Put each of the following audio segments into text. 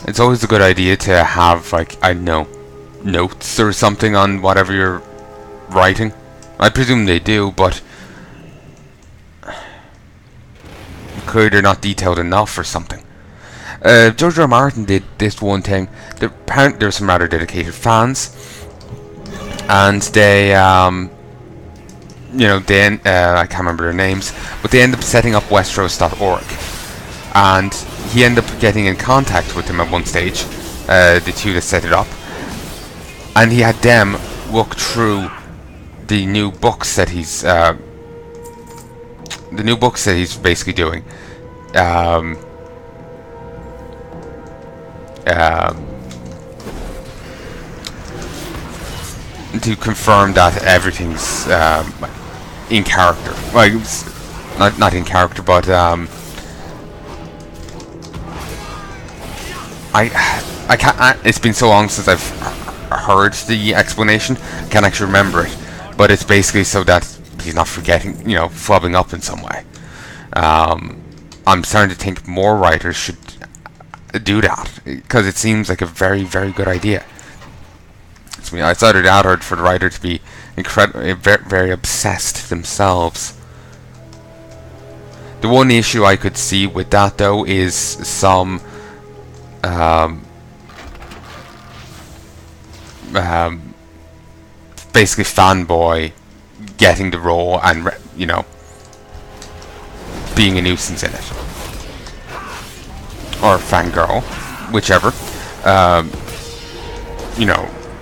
It's always a good idea to have, like, I don't know, notes or something on whatever you're writing. I presume they do, but clearly they're not detailed enough or something. George R. R. Martin did this one thing. Apparently there's some rather dedicated fans, and they, I can't remember their names, but they end up setting up Westeros.org, and he ended up getting in contact with them at one stage, the two that set it up, and he had them look through the new books that he's basically doing. To confirm that everything's in character. Like, not in character, but I can't. It's been so long since I've heard the explanation. I can't actually remember it. But it's basically so that he's not forgetting, flubbing up in some way. I'm starting to think more writers should do that, because it seems like a very, very good idea. It's either that or for the writer to be incredibly, very, very obsessed themselves. The one issue I could see with that, though, is some basically fanboy getting the role and being a nuisance in it, or fangirl, whichever.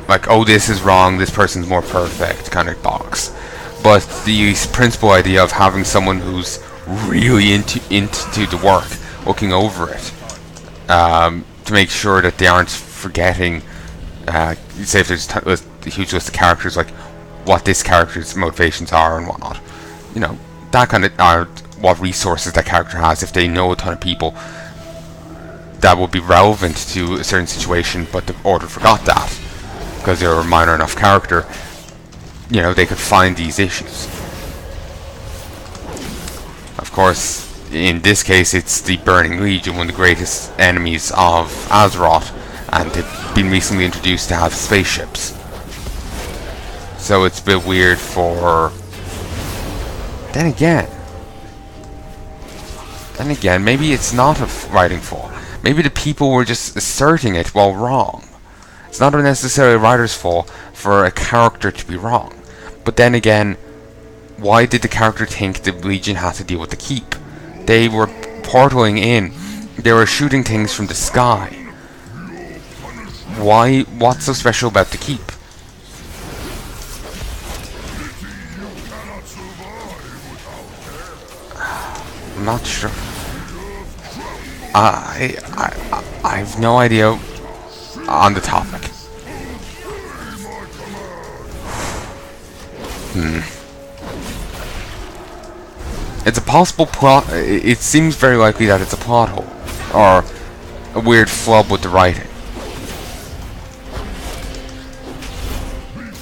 Like, oh, this is wrong, this person's more perfect, kind of box. But the principal idea of having someone who's really into the work, looking over it, to make sure that they aren't forgetting, say if there's a huge list of characters, like what this character's motivations are and whatnot. That kind of, what resources that character has, if they know a ton of people that would be relevant to a certain situation, but the order forgot that because they're a minor enough character. They could find these issues. Of course, in this case, it's the Burning Legion, one of the greatest enemies of Azeroth, and they've been recently introduced to have spaceships. So it's a bit weird for... Then again, maybe it's not a writing fault. Maybe the people were just asserting it while wrong. It's not necessarily a writer's fault for a character to be wrong. But then again, why did the character think the Legion had to deal with the keep? They were portaling in. They were shooting things from the sky. Why? What's so special about the keep? I'm not sure. I have no idea on the topic. It's a possible plot. It seems very likely that it's a plot hole or a weird flub with the writing.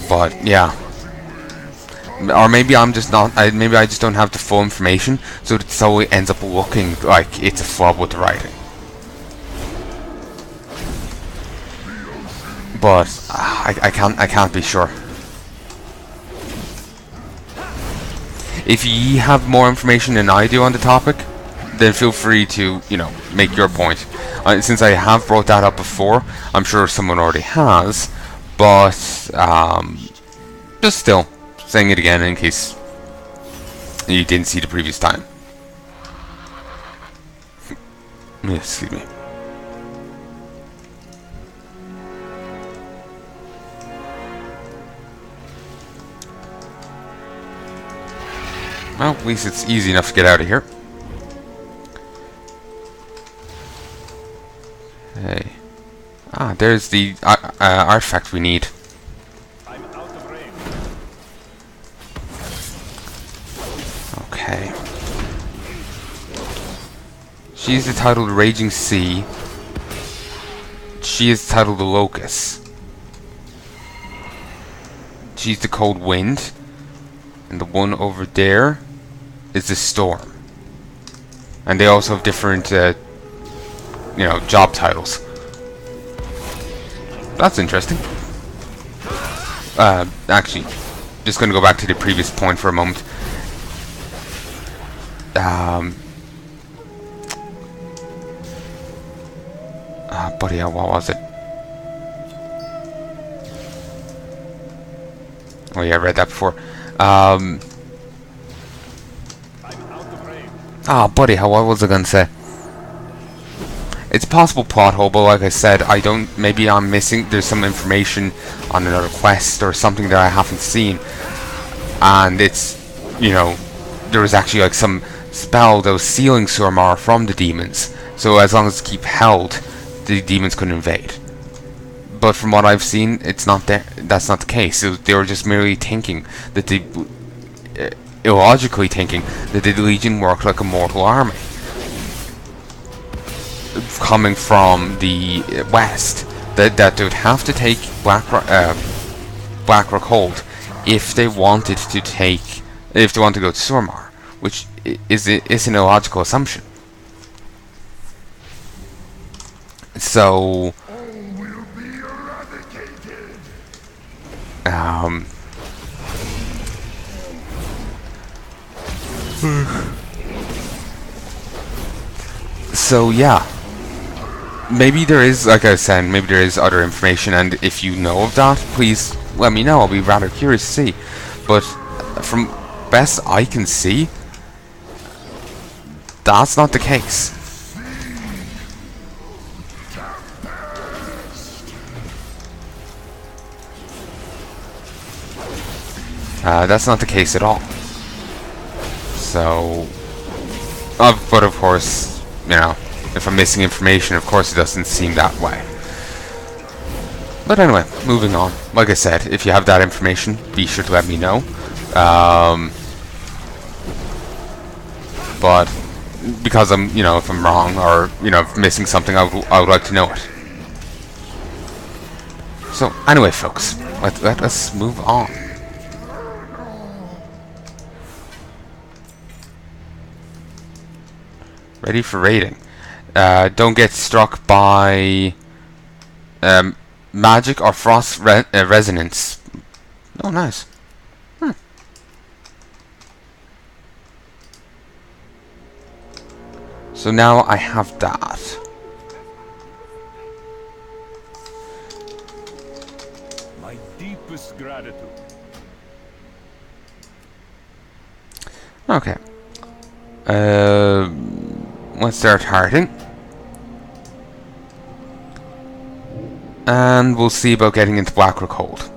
But yeah, or maybe I'm just not. Maybe I just don't have the full information, so it ends up looking like it's a flub with the writing. But I can't be sure. If you have more information than I do on the topic, then feel free to, make your point. Since I have brought that up before, I'm sure someone already has, but just still saying it again in case you didn't see the previous time. Excuse me. Well, at least it's easy enough to get out of here. Hey. There's the artifact we need. Okay. She's titled Raging Sea. She is titled the Locust. She's the Cold Wind. And the one over there is the Storm. And they also have different, job titles. That's interesting. Actually, just going to go back to the previous point for a moment. Buddy, what was it? Oh yeah, I read that before. Buddy, what was I gonna say? It's a possible plot hole, but like I said, maybe I'm missing, there's some information on another quest or something that I haven't seen. And it's, there was actually like some spell that was sealing Suramar from the demons. So as long as it's keep held, the demons couldn't invade. But from what I've seen, it's not there. That's not the case. They were just merely thinking that illogically thinking that the Legion worked like a mortal army, coming from the west. That they would have to take Blackrock Hold if they wanted to go to Suramar, which is an illogical assumption. So. So yeah, maybe there is, like I was saying, maybe there is other information, and if you know of that, please let me know. I'll be rather curious to see. But from best I can see, that's not the case. That's not the case at all. So, but of course, if I'm missing information, of course it doesn't seem that way. But anyway, moving on. Like I said, if you have that information, be sure to let me know. But because if I'm wrong or if I'm missing something, I would like to know it. So anyway, folks, let us move on. Ready for raiding. Don't get struck by magic or frost resonance. Oh, nice. So now I have that. My deepest gratitude. Okay. Let's start hearting. And we'll see about getting into Blackrock Hold.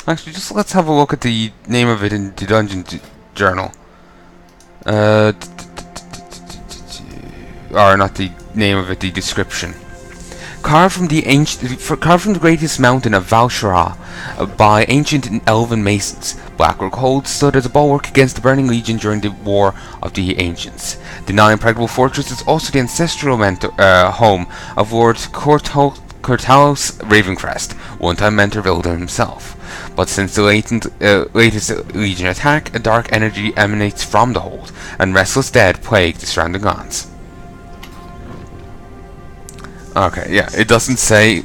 Actually, just let's have a look at the name of it in the dungeon journal. Or not the name of it, the description. Carved from the greatest mountain of Val'sharah by ancient elven masons, Blackrock Hold stood as a bulwark against the Burning Legion during the War of the Ancients. The now-impregnable fortress is also the ancestral home of Lord Cortalos Ravencrest, one-time mentor of Illidan himself. But since the latest Legion attack, a dark energy emanates from the hold, and restless dead plague the surrounding lands. Okay, yeah, it doesn't say,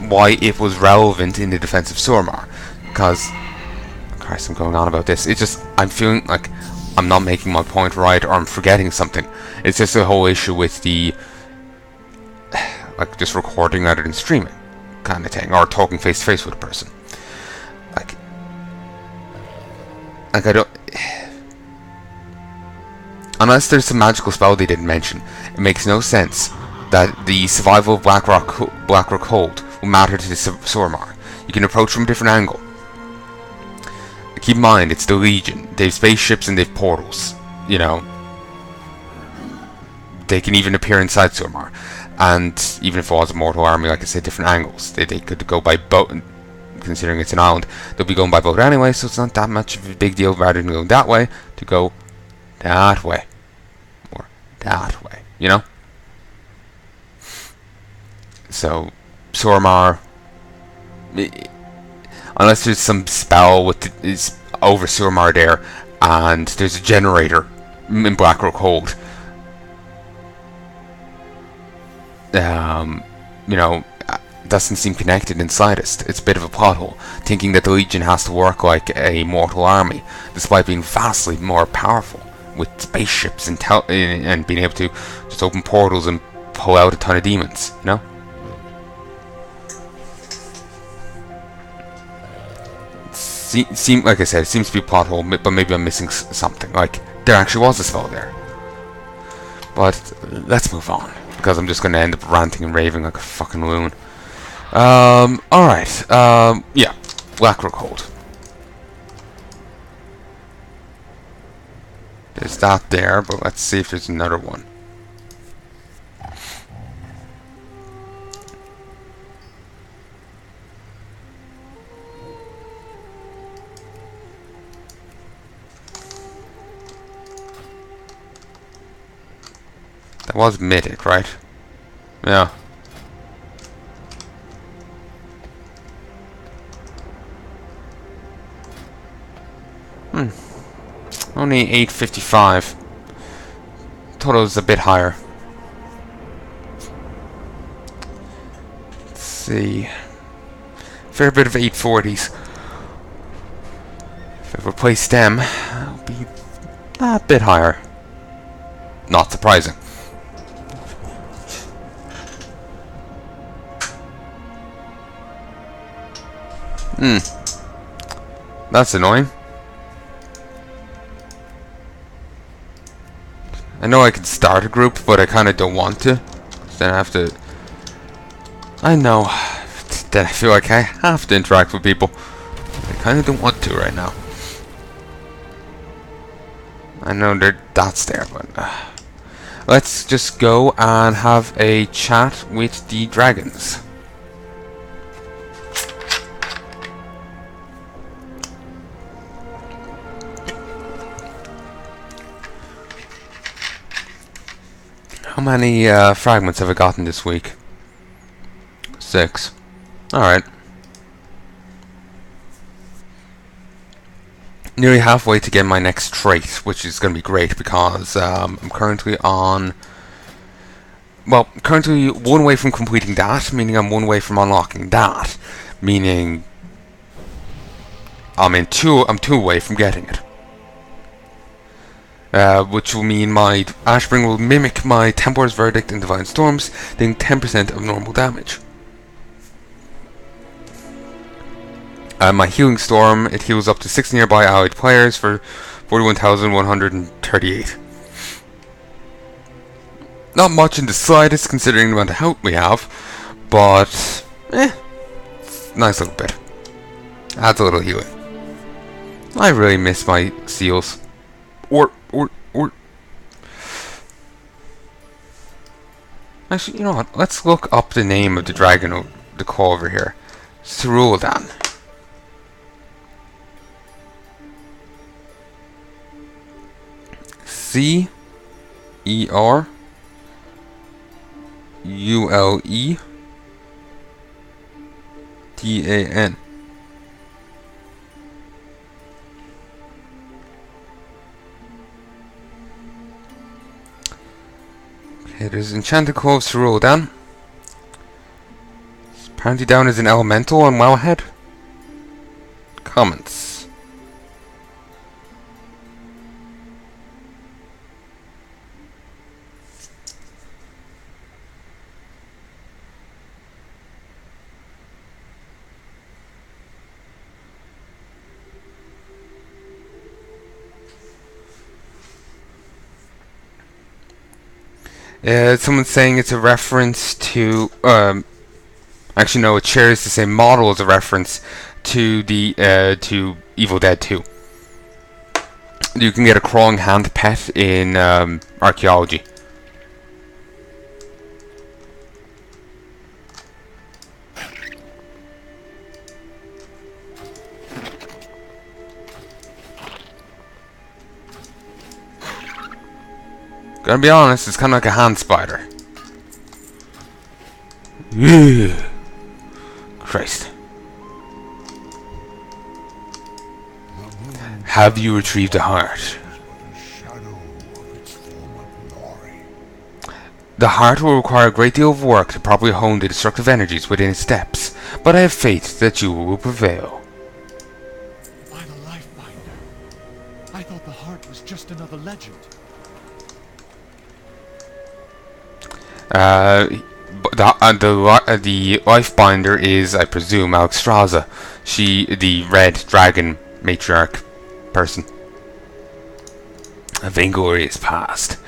why it was relevant in the defense of Suramar. Because, Christ, I'm going on about this. It's just, I'm feeling like I'm not making my point right, or I'm forgetting something. It's just a whole issue with the, like, just recording rather than streaming kind of thing, or talking face to face with a person. Like I don't... Unless there's some magical spell they didn't mention, it makes no sense that the survival of Blackrock Hold will matter to the Suramar. You can approach from a different angle. Keep in mind, it's the Legion. They have spaceships and they have portals. They can even appear inside Suramar. And even if it was a mortal army, like I said, different angles. They could go by boat, considering it's an island. They'll be going by boat anyway, so it's not that much of a big deal rather than going that way to go that way. Or that way, So, Suramar, unless there's some spell is over Suramar there, and there's a generator in Blackrock Hold, you know, doesn't seem connected in slightest. It's a bit of a plot hole, thinking that the Legion has to work like a mortal army, despite being vastly more powerful, with spaceships and being able to just open portals and pull out a ton of demons, you know? Like I said, it seems to be a plot hole, but maybe I'm missing something. Like, there actually was a spell there. But let's move on, because I'm just going to end up ranting and raving like a fucking loon. Alright, yeah, Blackrock Hold. There's that there, but let's see if there's another one. That was mythic, right? Yeah. Only 855. Thought it was a bit higher. Let's see. Fair bit of 840s. If I replace them, it'll be a bit higher. Not surprising. That's annoying. I know I could start a group, but I kind of don't want to. Then I have to... I know that I feel like I have to interact with people. I kind of don't want to right now. I know that's there, but... let's just go and have a chat with the dragons. How many fragments have I gotten this week? 6. Alright. Nearly halfway to get my next trait, which is going to be great because I'm currently on... Well, currently one way from completing that, meaning I'm one way from unlocking that, meaning I'm two away from getting it. Which will mean my Ashbring will mimic my Tempor's Verdict and Divine Storms, doing 10% of normal damage. My Healing Storm, it heals up to 6 nearby allied players for 41,138. Not much in the slightest considering the amount of health we have, but nice little bit. Adds a little healing. I really miss my seals. Or actually, you know what? Let's look up the name of the dragon, the call over here. Ceruldan. C-E-R-U-L-E-D-A-N. Okay, there's Enchanted Cove Ceruldan. It's apparently down as an elemental on Wellhead. Comments. Someone's saying it's a reference to, actually no, it shares the same model as a reference to the, to Evil Dead 2. You can get a crawling hand pet in, archaeology. Gotta be honest, it's kind of like a hand spider. Ugh. Christ. Have you retrieved a heart? The heart will require a great deal of work to properly hone the destructive energies within its depths, but I have faith that you will prevail. By the life binder. I thought the heart was just another legend. The life binder is, I presume, Alexstrasza. She, the red dragon matriarch person. A vainglorious past.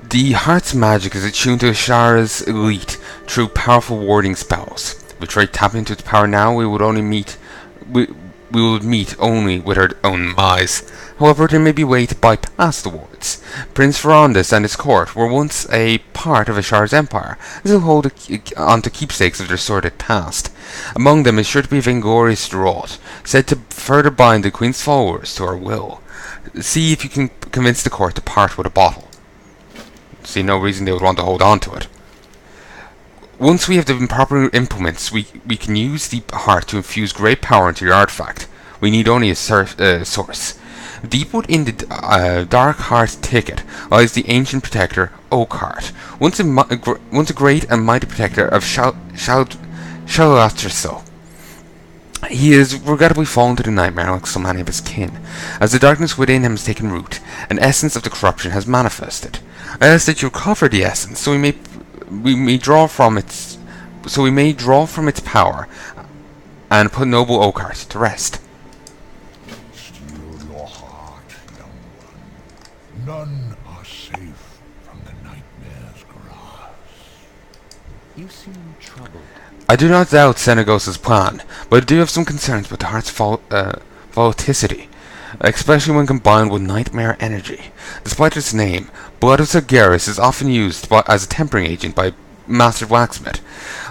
The heart's magic is attuned to Val'sharah's elite through powerful warding spells. If we try to tap into its power now, we would meet only with our own eyes. However, there may be a way to bypass the wards. Prince Ferondus and his court were once a part of Val'sharah's empire, and still hold onto keepsakes of their sordid past. Among them is sure to be a vainglorious draught, said to further bind the Queen's followers to her will. See if you can convince the court to part with a bottle. See no reason they would want to hold on to it. Once we have the proper implements, we can use the heart to infuse great power into your artifact. We need only a source. Deep within the Dark Heart ticket lies the ancient protector, Oakheart, once a great and mighty protector of Shalatraso. He has regrettably fallen to the nightmare like so many of his kin. As the darkness within him has taken root, an essence of the corruption has manifested. I ask that you recover the essence, so we may draw from its power, and put noble Oakheart to rest. Steel your heart, young one. None are safe from the nightmare's grasp. You seem troubled. I do not doubt Senegos's plan, but I do have some concerns about the heart's volatility, especially when combined with nightmare energy. Despite its name, blood of Sargeras is often used as a tempering agent by Master Blacksmith.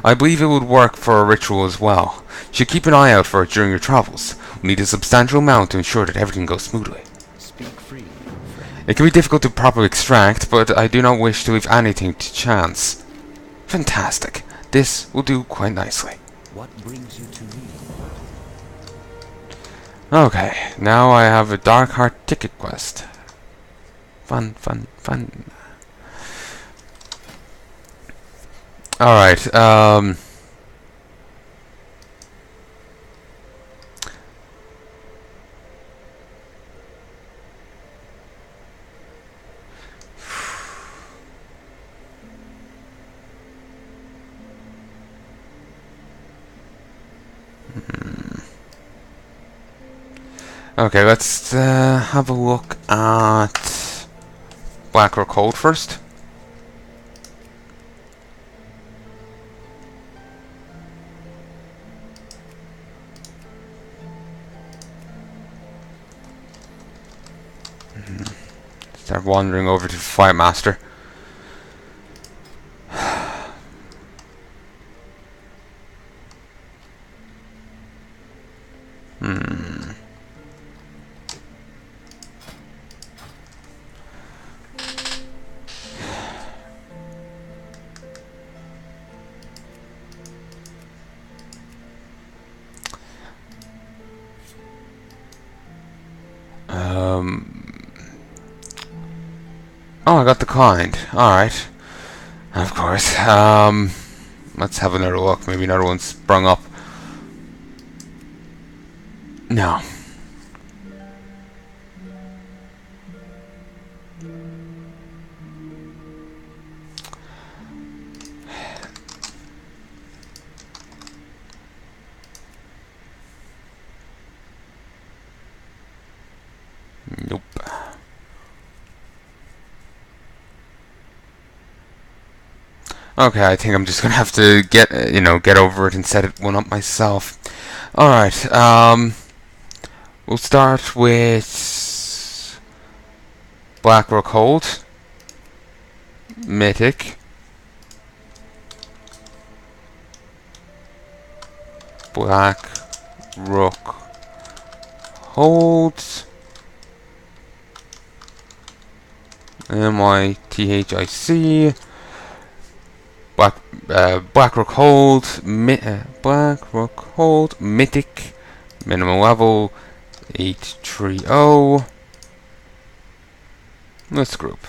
I believe it would work for a ritual as well. You should keep an eye out for it during your travels. We need a substantial amount to ensure that everything goes smoothly. Speak freely, friend. It can be difficult to properly extract, but I do not wish to leave anything to chance. Fantastic. This will do quite nicely. What brings you to me? Okay, now I have a Dark Heart ticket quest. Fun, fun, fun. Alright, okay, let's have a look at Black or Cold first. Start wandering over to the Fire Master. Oh, I got the kind. Alright. Of course. Let's have another look. Maybe another one sprung up. No. Nope. Okay, I think I'm just gonna have to get over it and set it one up myself. Alright, we'll start with Black or Cold, Mythic, Black Rook Hold, MYTHIC, Black Rook Hold, Black Rook Hold, Mythic, minimum level 830. Let's group.